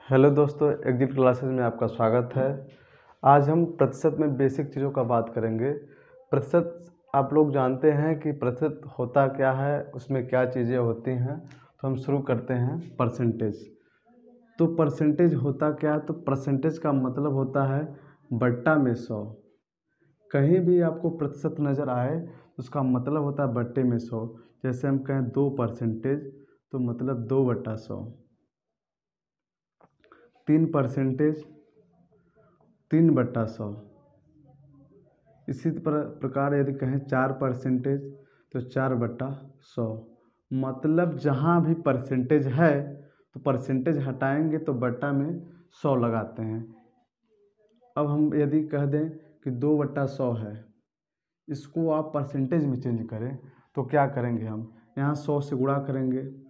Hello दोस्तों, exit classes में आपका स्वागत है। आज हम प्रतिशत में बेसिक चीज़ों का बात करेंगे। प्रतिशत आप लोग जानते हैं कि प्रतिशत होता क्या है, उसमें क्या चीज़ें होती हैं। तो हम शुरू करते हैं परसेंटेज। तो परसेंटेज होता क्या है? तो परसेंटेज का मतलब होता है बट्टा में 100। कहीं भी आपको प्रतिशत नज़र आए उसका मतलब होता है बट्टे में 100। जैसे हम कहें 2% तो मतलब 2/100। 3% 3/100। इसी प्रकार यदि कहें 4% तो 4/100। मतलब जहाँ भी परसेंटेज है तो परसेंटेज हटाएंगे तो बट्टा में 100 लगाते हैं। अब हम यदि कह दें कि 2/100 है, इसको आप परसेंटेज में चेंज करें तो क्या करेंगे? हम यहाँ 100 से गुणा करेंगे।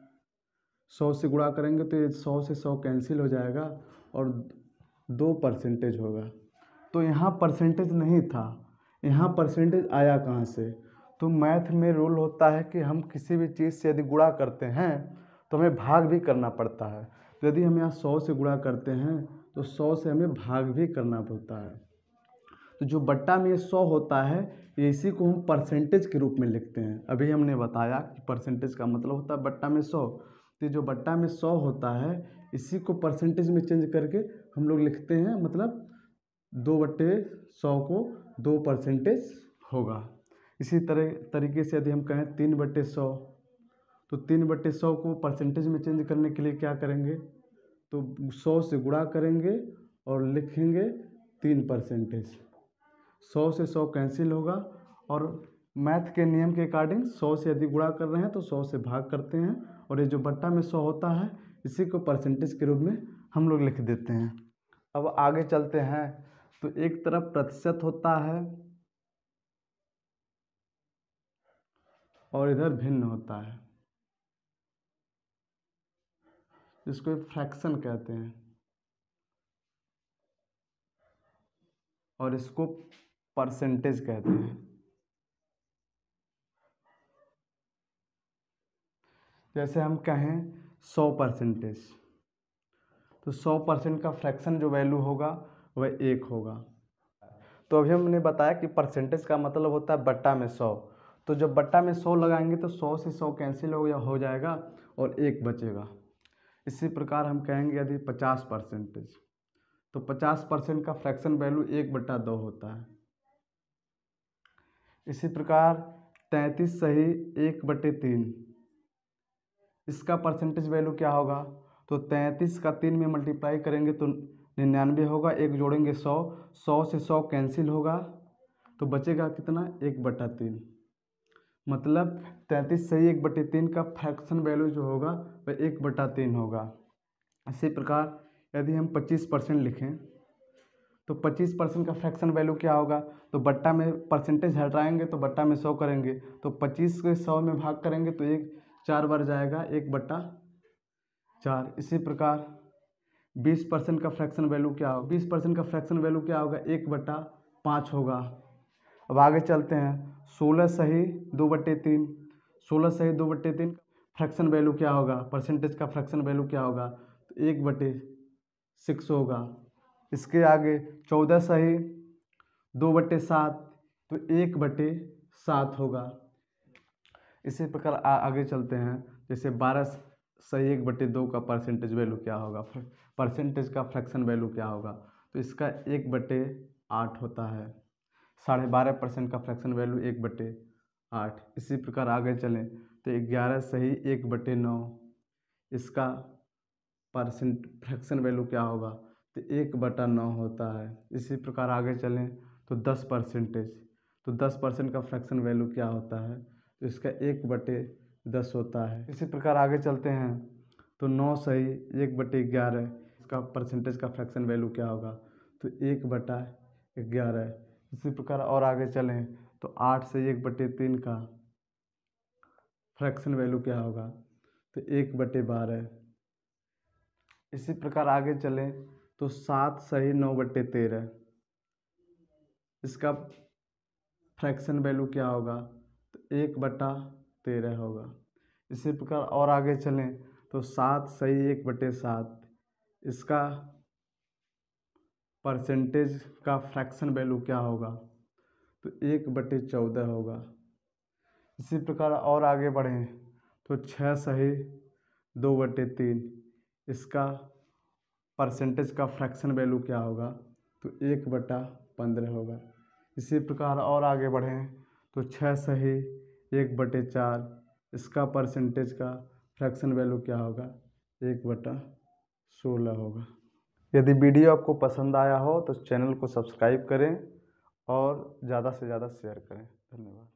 100 से गुणा करेंगे तो ये 100 से 100 कैंसिल हो जाएगा और 2% होगा। तो यहाँ परसेंटेज नहीं था, यहाँ परसेंटेज आया कहाँ से? तो मैथ में रूल होता है कि हम किसी भी चीज़ से यदि गुणा करते हैं तो हमें भाग भी करना पड़ता है। तो यदि हम यहाँ 100 से गुणा करते हैं तो 100 से हमें भाग भी करना पड़ता है। तो जो बट्टा में 100 होता है, ये इसी को हम परसेंटेज के रूप में लिखते हैं। अभी हमने बताया कि परसेंटेज का मतलब होता है बट्टा में 100। तो जो बट्टा में 100 होता है, इसी को परसेंटेज में चेंज करके हम लोग लिखते हैं, मतलब 2/100 को 2% होगा। इसी तरीके से यदि हम कहें 3/100 तो 3/100 को परसेंटेज में चेंज करने के लिए क्या करेंगे? तो 100 से गुणा करेंगे और लिखेंगे 3%। 100 से 100 कैंसिल होगा और मैथ के नियम के अकॉर्डिंग 100 से यदि गुणा कर रहे हैं तो 100 से भाग करते हैं और ये जो बट्टा में 100 होता है, इसी को परसेंटेज के रूप में हम लोग लिख देते हैं। अब आगे चलते हैं। तो एक तरफ प्रतिशत होता है और इधर भिन्न होता है, जिसको फ्रैक्शन कहते हैं, और इसको परसेंटेज कहते हैं। जैसे हम कहें 100%, तो 100% का फ्रैक्शन जो वैल्यू होगा वह 1 होगा। तो अभी हमने बताया कि परसेंटेज का मतलब होता है बट्टा में 100। तो जब बट्टा में 100 लगाएंगे तो 100 से 100 कैंसिल हो जाएगा और 1 बचेगा। इसी प्रकार हम कहेंगे यदि 50%, तो 50% का फ्रैक्शन वैल्यू 1/2 होता है। इसी प्रकार 33 सही 1/3, इसका परसेंटेज वैल्यू क्या होगा? तो 33 का 3 में मल्टीप्लाई करेंगे तो 99 होगा, 1 जोड़ेंगे 100, 100 से 100 कैंसिल होगा तो बचेगा कितना? 1/3। मतलब 33 सही 1/3 का फ्रैक्शन वैल्यू जो होगा वह 1/3 होगा। इसी प्रकार यदि हम 25% लिखें तो 25% का फ्रैक्शन वैल्यू क्या होगा? तो बट्टा में परसेंटेज हटाएंगे तो बट्टा में 100 करेंगे, तो 25 को 100 में भाग करेंगे तो 4 बार जाएगा, 1/4। इसी प्रकार 20% का फ्रैक्शन वैल्यू क्या होगा? 20% का फ्रैक्शन वैल्यू क्या होगा? 1/5 होगा। अब आगे चलते हैं। 16 सही 2/3, 16 सही 2/3 फ्रैक्शन वैल्यू क्या होगा? परसेंटेज का फ्रैक्शन वैल्यू क्या होगा? तो 1/6 होगा। इसके आगे 14 सही 2/7, तो 1/7 होगा। इसी प्रकार आगे चलते हैं। जैसे 12 सही 1/2 का परसेंटेज वैल्यू क्या होगा? परसेंटेज का फ्रैक्शन वैल्यू क्या होगा? तो इसका 1/8 होता है। 12.5% का फ्रैक्शन वैल्यू 1/8। इसी प्रकार आगे चलें तो 11 सही 1/9, इसका फ्रैक्शन वैल्यू क्या होगा? तो 1/9 होता है। इसी प्रकार आगे चलें तो 10%, तो 10% का फ्रैक्शन वैल्यू क्या होता है? तो इसका 1/10 होता है। इसी प्रकार आगे चलते हैं तो 9 सही 1/11, इसका परसेंटेज का फ्रैक्शन वैल्यू क्या होगा? तो 1/11। इसी प्रकार और आगे चलें तो 8 से 1/3 का फ्रैक्शन वैल्यू क्या होगा? तो 1/12। इसी प्रकार आगे चलें तो 7 सही 9/13, इसका फ्रैक्शन वैल्यू क्या होगा? तो 1/13 होगा। इसी प्रकार और आगे चलें तो 7 सही 1/7, इसका परसेंटेज का फ्रैक्शन वैल्यू क्या होगा, तो 1/14 होगा। इसी प्रकार और आगे बढ़ें तो 6 सही 2/3, इसका परसेंटेज का फ्रैक्शन वैल्यू क्या होगा, तो 1/15 होगा। इसी प्रकार और आगे बढ़ें तो 6 सही 1/4, इसका परसेंटेज का फ्रैक्शन वैल्यू क्या होगा, 1/16 होगा। यदि वीडियो आपको पसंद आया हो तो चैनल को सब्सक्राइब करें और ज़्यादा से ज़्यादा शेयर करें। धन्यवाद।